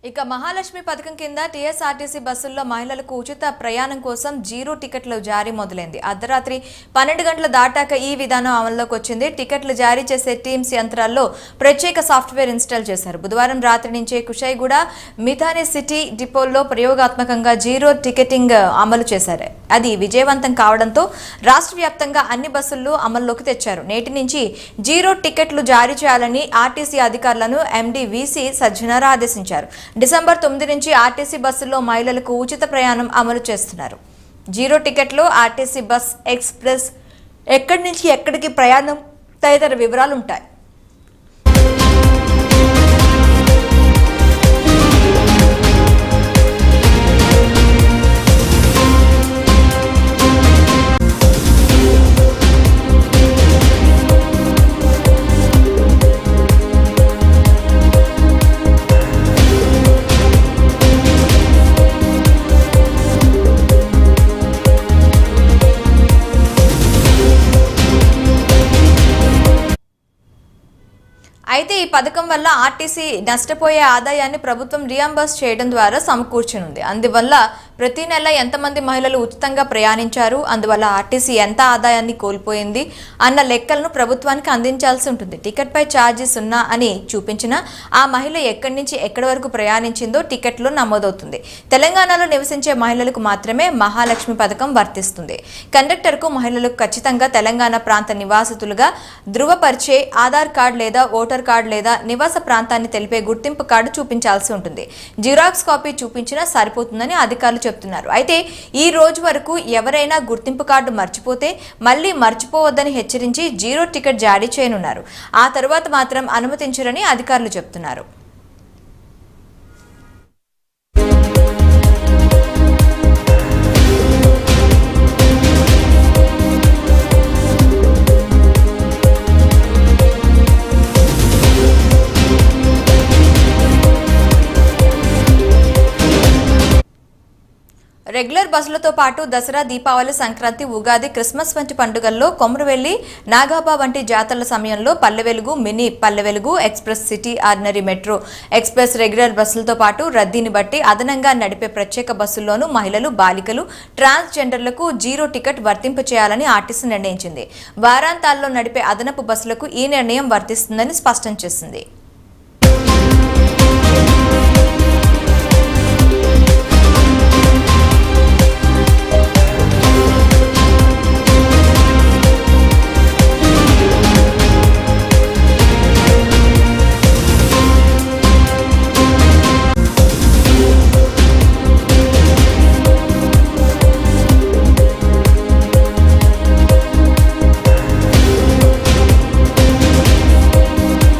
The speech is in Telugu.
ఇక మహాలక్ష్మి పథకం కింద టీఎస్ఆర్టీసీ బస్సుల్లో మహిళలకు ఉచిత ప్రయాణం కోసం జీరో టికెట్లు జారీ మొదలైంది. అర్ధరాత్రి 12 గంటలు దాటాక ఈ విధానం అమల్లోకి వచ్చింది. టికెట్లు జారీ చేసే టీమ్స్ యంత్రాల్లో ప్రత్యేక సాఫ్ట్వేర్ ఇన్స్టాల్ చేశారు. బుధవారం రాత్రి నుంచే కుషాయిగూడ, మిథాని సిటీ డిపోల్లో ప్రయోగాత్మకంగా జీరో టికెటింగ్ అమలు చేశారు. అది విజయవంతం కావడంతో రాష్ట్ర వ్యాప్తంగా అన్ని బస్సుల్లో అమల్లోకి తెచ్చారు. నేటి నుంచి జీరో టికెట్లు జారీ చేయాలని ఆర్టీసీ అధికారులను ఎండీ వీసీ సజ్జనార్ ఆదేశించారు. డిసెంబర్ 9 నుంచి ఆర్టీసీ బస్సుల్లో మహిళలకు ఉచిత ప్రయాణం అమలు చేస్తున్నారు. జీరో టికెట్లో ఆర్టీసీ బస్, ఎక్స్ప్రెస్, ఎక్కడి నుంచి ఎక్కడికి ప్రయాణం తదితర వివరాలు ఉంటాయి. అయితే ఈ పథకం వల్ల ఆర్టీసీ నష్టపోయే ఆదాయాన్ని ప్రభుత్వం రియంబర్స్ చేయడం ద్వారా సమకూర్చనుంది. అందువల్ల ప్రతి నెల ఎంతమంది మహిళలు ఉచితంగా ప్రయాణించారు, అందువల్ల ఆర్టీసీ ఎంత ఆదాయాన్ని కోల్పోయింది అన్న లెక్కలను ప్రభుత్వానికి అందించాల్సి ఉంటుంది. టికెట్పై ఛార్జీ 0 అని చూపించిన ఆ మహిళ ఎక్కడి నుంచి ఎక్కడి వరకు ప్రయాణించిందో టికెట్లో నమోదవుతుంది. తెలంగాణలో నివసించే మహిళలకు మాత్రమే మహాలక్ష్మి పథకం వర్తిస్తుంది. కండక్టర్కు మహిళలకు ఖచ్చితంగా తెలంగాణ ప్రాంత నివాసితులుగా ధృవపరిచే ఆధార్ కార్డు లేదా ఓటర్ కార్డు లేదా నివాస ప్రాంతాన్ని తెలిపే గుర్తింపు కార్డు చూపించాల్సి ఉంటుంది. జిరాక్స్ కాపీ చూపించినా సరిపోతుందని అధికారులు చెప్తున్నారు. అయితే ఈ రోజు వరకు ఎవరైనా గుర్తింపు కార్డు మర్చిపోతే మళ్ళీ మర్చిపోవద్దని హెచ్చరించి జీరో టికెట్ జారీ చేయనున్నారు. ఆ తర్వాత మాత్రం అనుమతించరని అధికారులు చెప్తున్నారు. రెగ్యులర్ బస్సులతో పాటు దసరా, దీపావళి, సంక్రాంతి, ఉగాది, క్రిస్మస్ వంటి పండుగల్లో కొమరవెల్లి, నాగాబా వంటి జాతరల సమయంలో Palle Velugu, mini Palle Velugu, express, city, ordinary, metro, express, regular బస్సులతో పాటు రద్దీని బట్టి అదనంగా నడిపే ప్రత్యేక బస్సుల్లోనూ మహిళలు, బాలికలు, ట్రాన్స్జెండర్లకు జీరో టికెట్ వర్తింపు చేయాలని ఆర్టీసీ నిర్ణయించింది. వారాంతాల్లో నడిపే అదనపు బస్సులకు ఈ నిర్ణయం వర్తిస్తుందని స్పష్టం చేసింది.